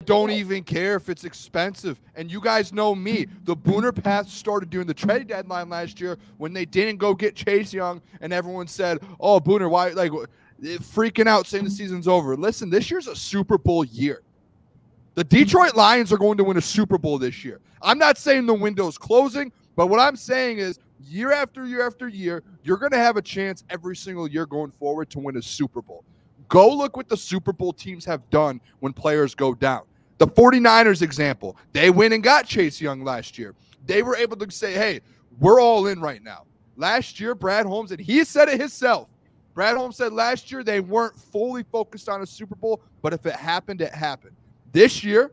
don't even care if it's expensive. And you guys know me. The Booner path started during the trade deadline last year when they didn't go get Chase Young, and everyone said, oh, Booner, why? Like, freaking out saying the season's over. Listen, this year's a Super Bowl year. The Detroit Lions are going to win a Super Bowl this year. I'm not saying the window's closing, but what I'm saying is year after year after year, you're going to have a chance every single year going forward to win a Super Bowl. Go look what the Super Bowl teams have done when players go down. The 49ers example, they went and got Chase Young last year. They were able to say, hey, we're all in right now. Last year, Brad Holmes, and he said it himself, Brad Holmes said last year they weren't fully focused on a Super Bowl, but if it happened, it happened. This year,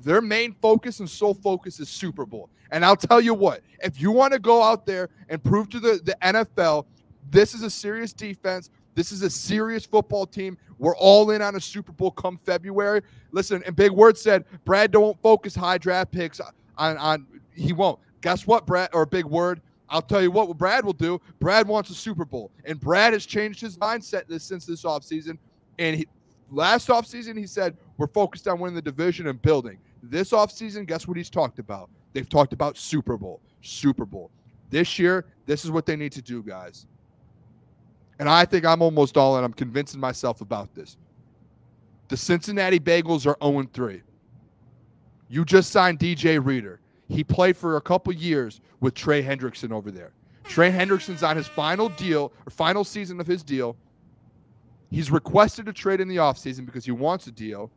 their main focus and sole focus is Super Bowl. And I'll tell you what, if you want to go out there and prove to the NFL, this is a serious defense, this is a serious football team, we're all in on a Super Bowl come February. Listen, and Big Word said, Brad don't focus high draft picks on he won't. Guess what, Brad, or Big Word? I'll tell you what Brad will do. Brad wants a Super Bowl. And Brad has changed his mindset since this offseason. And last offseason, he said, we're focused on winning the division and building. This offseason, guess what he's talked about? They've talked about Super Bowl. Super Bowl. This year, this is what they need to do, guys. And I think I'm almost all in. I'm convincing myself about this. The Cincinnati Bengals are 0-3. You just signed DJ Reader. He played for a couple years with Trey Hendrickson over there. Trey Hendrickson's on his final deal, or final season of his deal. He's requested a trade in the offseason because he wants a deal.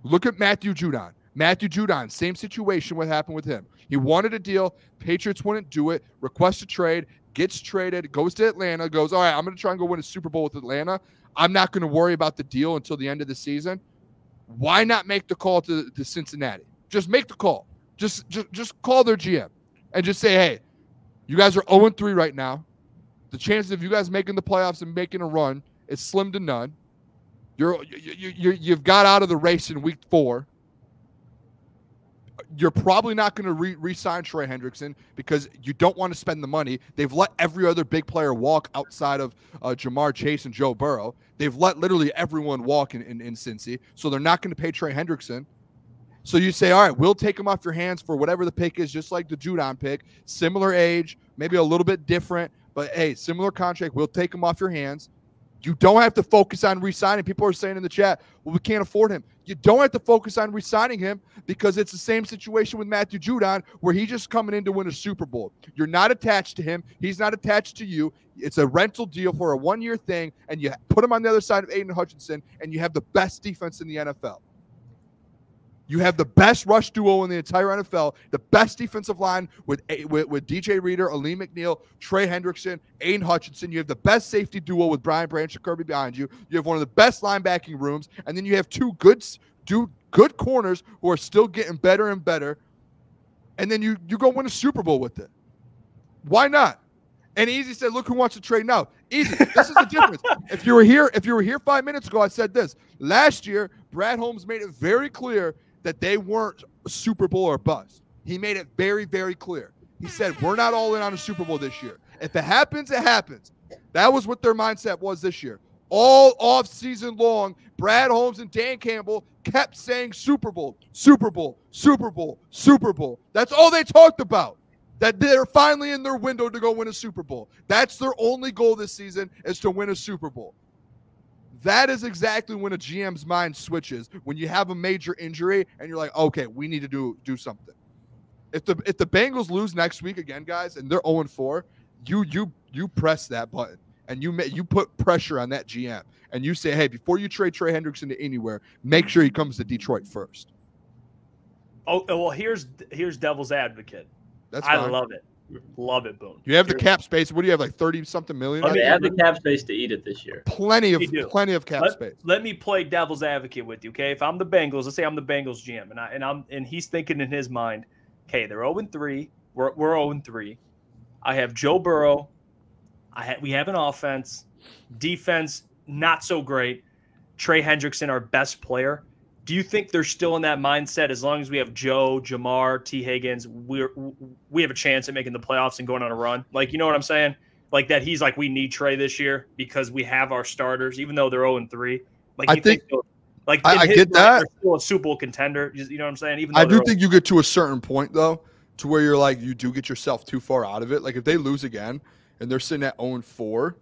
Look at Matthew Judon. Matthew Judon, same situation, what happened with him. He wanted a deal. Patriots wouldn't do it. Requests a trade. Gets traded. Goes to Atlanta. Goes, all right, I'm going to try and go win a Super Bowl with Atlanta. I'm not going to worry about the deal until the end of the season. Why not make the call to Cincinnati? Just make the call. Just call their GM and just say, hey, you guys are 0-3 right now. The chances of you guys making the playoffs and making a run is slim to none. You've got out of the race in week 4. You're probably not going to re-sign Trey Hendrickson because you don't want to spend the money. They've let every other big player walk outside of Jamar Chase and Joe Burrow. They've let literally everyone walk in Cincy, so they're not going to pay Trey Hendrickson. So you say, all right, we'll take him off your hands for whatever the pick is, just like the Judon pick. Similar age, maybe a little bit different, but, hey, similar contract. We'll take him off your hands. You don't have to focus on re-signing. People are saying in the chat, well, we can't afford him. You don't have to focus on re-signing him because it's the same situation with Matthew Judon where he's just coming in to win a Super Bowl. You're not attached to him. He's not attached to you. It's a rental deal for a one-year thing, and you put him on the other side of Aiden Hutchinson, and you have the best defense in the NFL. You have the best rush duo in the entire NFL, the best defensive line with DJ Reader, Aleem McNeil, Trey Hendrickson, Aiden Hutchinson. You have the best safety duo with Brian Branch and Kirby behind you. You have one of the best linebacking rooms, and then you have two good corners who are still getting better and better. And then you go win a Super Bowl with it. Why not? And Easy said, look who wants to trade now. Easy. This is the difference. If you were here 5 minutes ago, I said this. Last year, Brad Holmes made it very clear that they weren't a Super Bowl or bust. He made it very, very clear. He said, we're not all in on a Super Bowl this year. If it happens, it happens. That was what their mindset was this year. All off season long, Brad Holmes and Dan Campbell kept saying Super Bowl, Super Bowl, Super Bowl, Super Bowl. That's all they talked about. That they're finally in their window to go win a Super Bowl. That's their only goal this season, is to win a Super Bowl. That is exactly when a GM's mind switches, when you have a major injury and you're like, okay, we need to do something. If the Bengals lose next week again, guys, and they're 0-4, you press that button and you put pressure on that GM and you say, hey, before you trade Trey Hendrickson to anywhere, make sure he comes to Detroit first. Oh well, here's devil's advocate. That's fine. I love it. Love it, Boone. You have the cap space. What do you have, like 30-something million? They have the cap space to eat it this year. Plenty of cap space. Let me play devil's advocate with you, okay? If I'm the Bengals, let's say I'm the Bengals GM, and he's thinking in his mind, okay, they're 0-3. We're 0-3. I have Joe Burrow. We have an offense, defense not so great. Trey Hendrickson, our best player. Do you think they're still in that mindset? As long as we have Joe, Jamar, T. Higgins, we have a chance at making the playoffs and going on a run. Like, you know what I'm saying? Like that he's like, we need Trey this year because we have our starters, even though they're 0-3. Like, Like I get that. They're still a Super Bowl contender. You know what I'm saying? Even I do think you get to a certain point though, to where you're like you do get yourself too far out of it. Like if they lose again and they're sitting at 0-4,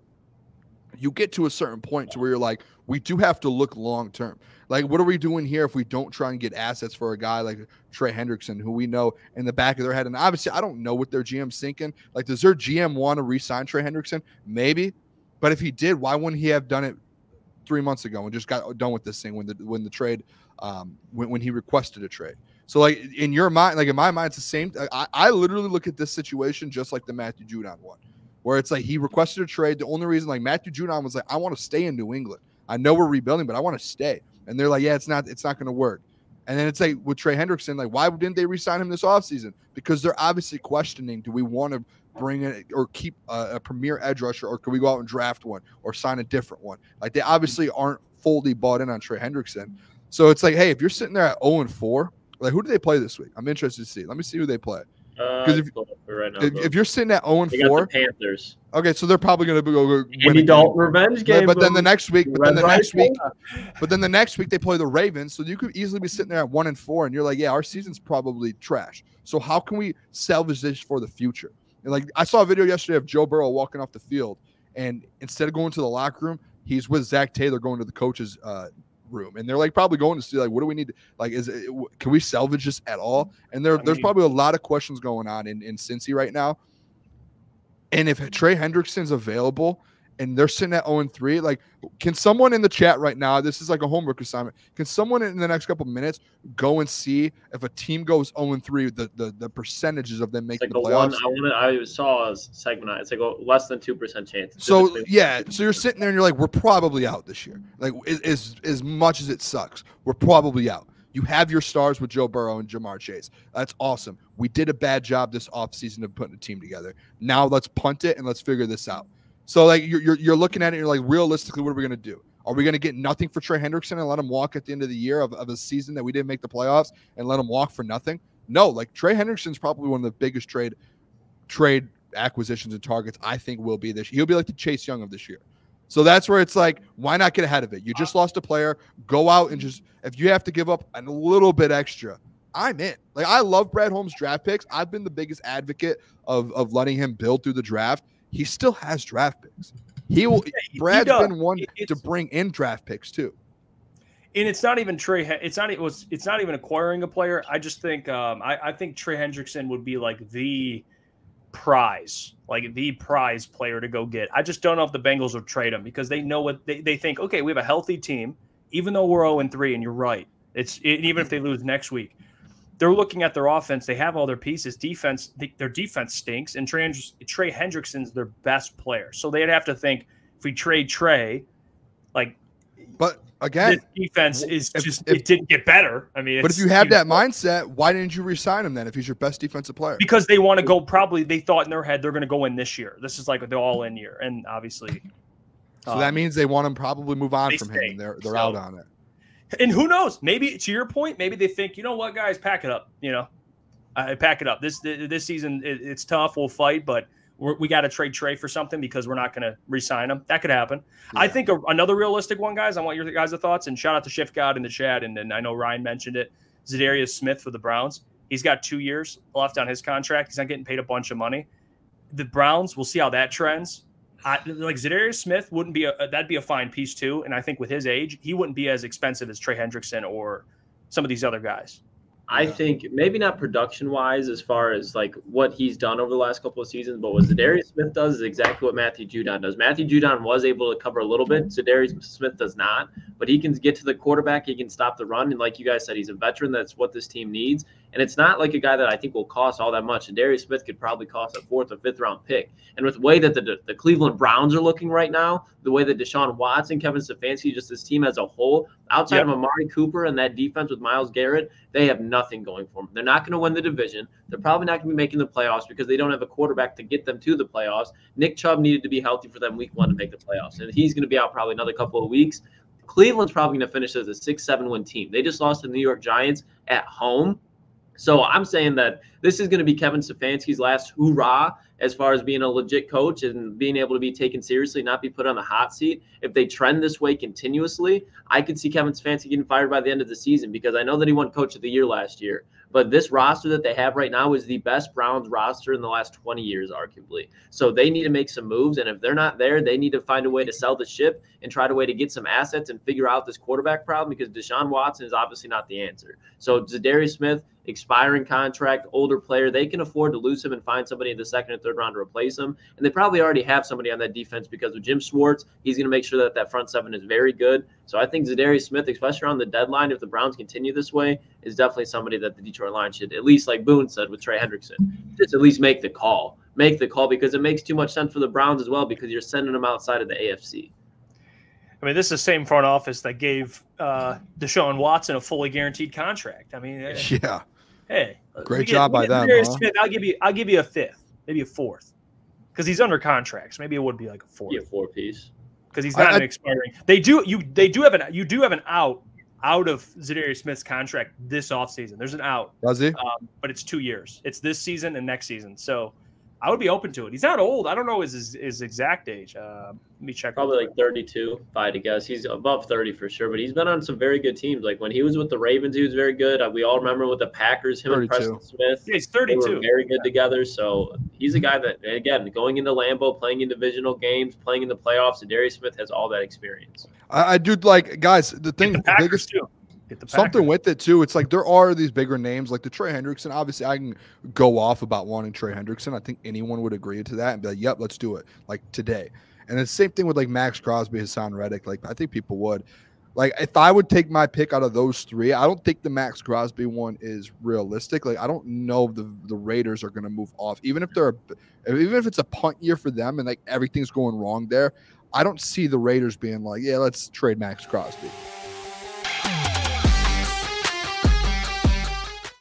you get to a certain point to where you're like, we do have to look long term. Like, what are we doing here if we don't try and get assets for a guy like Trey Hendrickson, who we know in the back of their head? And obviously, I don't know what their GM's thinking. Like, does their GM want to re-sign Trey Hendrickson? Maybe. But if he did, why wouldn't he have done it 3 months ago and just got done with this thing when the trade, when he requested a trade? So, like, in your mind, like in my mind, it's the same. I literally look at this situation just like the Matthew Judon one, where it's like he requested a trade. The only reason, like, Matthew Judon was like, I want to stay in New England. I know we're rebuilding, but I want to stay. And they're like, yeah, it's not going to work. And then it's like with Trey Hendrickson, like, why didn't they re-sign him this offseason? Because they're obviously questioning, do we want to bring in or keep a premier edge rusher, or could we go out and draft one or sign a different one? Like, they obviously aren't fully bought in on Trey Hendrickson. So it's like, hey, if you're sitting there at 0-4, like, who do they play this week? I'm interested to see. Let me see who they play. Because if you're sitting at 0-4, they got the Panthers. Okay, so they're probably going to go Andy Dalton revenge game. But then the next week, but then the next week they play the Ravens. So you could easily be sitting there at 1-4, and you're like, yeah, our season's probably trash. So how can we salvage this for the future? And like, I saw a video yesterday of Joe Burrow walking off the field, and instead of going to the locker room, he's with Zach Taylor going to the coach's room, and they're like probably going to see, like, what do we need to, like, can we salvage this at all? And there's probably a lot of questions going on in Cincy right now. And if Trey Hendrickson's available and they're sitting at 0-3, like, can someone in the chat right now, this is like a homework assignment, can someone in the next couple minutes go and see if a team goes 0-3, the percentages of them making the playoffs? I saw a segment. It's like a less than 2% chance. So yeah, so you're sitting there and you're like, we're probably out this year. Like, as much as it sucks, we're probably out. You have your stars with Joe Burrow and Jamar Chase. That's awesome. We did a bad job this offseason of putting a team together. Now let's punt it and let's figure this out. So, like, you're looking at it, and you're like, realistically, what are we going to do? Are we going to get nothing for Trey Hendrickson and let him walk at the end of the year of a season that we didn't make the playoffs and let him walk for nothing? No, like, Trey Hendrickson's probably one of the biggest trade acquisitions and targets I think will be this year. He'll be like the Chase Young of this year. So that's where it's like, why not get ahead of it? You just lost a player. Go out and just, if you have to give up a little bit extra, I'm in. Like, I love Brad Holmes' draft picks. I've been the biggest advocate of letting him build through the draft. He still has draft picks. Brad's been one to bring in draft picks too. And it's not even Trey. It's not even acquiring a player. I just think I think Trey Hendrickson would be like the prize player to go get. I just don't know if the Bengals will trade him, because they know what they think. Okay, we have a healthy team, even though we're 0-3, and you're right. Even if they lose next week, they're looking at their offense. They have all their pieces. Defense, their defense stinks, and Trey Hendrickson's their best player. So they'd have to think, if we trade Trey, like, but again, this defense it didn't get better. I mean, but if you have that mindset, why didn't you re-sign him then if he's your best defensive player? Because they want to go. Probably they thought in their head they're going to go in this year. This is like the all-in year, and obviously, so that means they want him probably move on from him, and they're out on it. And who knows? Maybe, to your point, maybe they think, you know what, guys, pack it up. You know, pack it up. This season, it's tough. We'll fight, but we got to trade Trey for something, because we're not going to re-sign him. That could happen. Yeah. I think another realistic one, guys. I want your guys' thoughts. And shout out to Shift God in the chat. And I know Ryan mentioned it. Zadarius Smith for the Browns. He's got 2 years left on his contract. He's not getting paid a bunch of money. The Browns, we'll see how that trends. Like, Zadarius Smith wouldn't be that'd be a fine piece too, and I think with his age, he wouldn't be as expensive as Trey Hendrickson or some of these other guys. I think maybe not production-wise as far as like what he's done over the last couple of seasons, but what Zadarius Smith does is exactly what Matthew Judon does. Matthew Judon was able to cover a little bit. Zadarius Smith does not, but he can get to the quarterback. He can stop the run, and like you guys said, he's a veteran. That's what this team needs. And it's not like a guy that I think will cost all that much. And Darius Smith could probably cost a 4th or 5th round pick. And with the way that the Cleveland Browns are looking right now, the way that Deshaun Watson, Kevin Stefanski, just this team as a whole, outside of Amari Cooper and that defense with Myles Garrett, they have nothing going for them. They're not going to win the division. They're probably not going to be making the playoffs because they don't have a quarterback to get them to the playoffs. Nick Chubb needed to be healthy for them week 1 to make the playoffs. And he's going to be out probably another couple of weeks. Cleveland's probably going to finish as a 6-7 win team. They just lost to the New York Giants at home. So I'm saying that this is going to be Kevin Stefanski's last hoorah as far as being a legit coach and being able to be taken seriously, not be put on the hot seat. If they trend this way continuously, I could see Kevin Stefanski getting fired by the end of the season, because I know that he won Coach of the Year last year. But this roster that they have right now is the best Browns roster in the last 20 years, arguably. So they need to make some moves. And if they're not there, they need to find a way to sell the ship and try a way to get some assets and figure out this quarterback problem, because Deshaun Watson is obviously not the answer. So Zadarius Smith, expiring contract, older player, they can afford to lose him and find somebody in the second and third round to replace him. And they probably already have somebody on that defense, because with Jim Schwartz, he's going to make sure that that front seven is very good. So I think Zadarius Smith, especially on the deadline, if the Browns continue this way, is definitely somebody that the Detroit Lions should, at least like Boone said with Trey Hendrickson, just at least make the call. Make the call, because it makes too much sense for the Browns as well, because you're sending them outside of the AFC. I mean, this is the same front office that gave Deshaun Watson a fully guaranteed contract. I mean, yeah. Hey, great job by them. Huh? Smith, I'll give you a fifth, maybe a fourth, because he's under contract. So maybe it would be like a fourth. Yeah, four-piece. Because he's not an expiring. You do have an out of Zadarius Smith's contract this offseason. There's an out. Does he? But it's 2 years. It's this season and next season. So I would be open to it. He's not old. I don't know his exact age. Let me check. Probably like 32, if I had to guess. He's above 30 for sure, but he's been on some very good teams. Like when he was with the Ravens, he was very good. We all remember with the Packers, him 32. And Preston Smith. Yeah, he's 32. They were very good together. So he's a guy that, again, going into Lambeau, playing in divisional games, playing in the playoffs, and Darius Smith has all that experience. I do like, guys, the thing, the biggest too. Something with it too. It's like there are these bigger names like the Trey Hendrickson. Obviously, I can go off about wanting Trey Hendrickson. I think anyone would agree to that and be like, "Yep, let's do it." Like today, and the same thing with like Max Crosby, Hassan Reddick. Like I think people would. Like if I would take my pick out of those three, I don't think the Max Crosby one is realistic. Like I don't know if the Raiders are going to move off, even if it's a punt year for them and like everything's going wrong there. I don't see the Raiders being like, "Yeah, let's trade Max Crosby."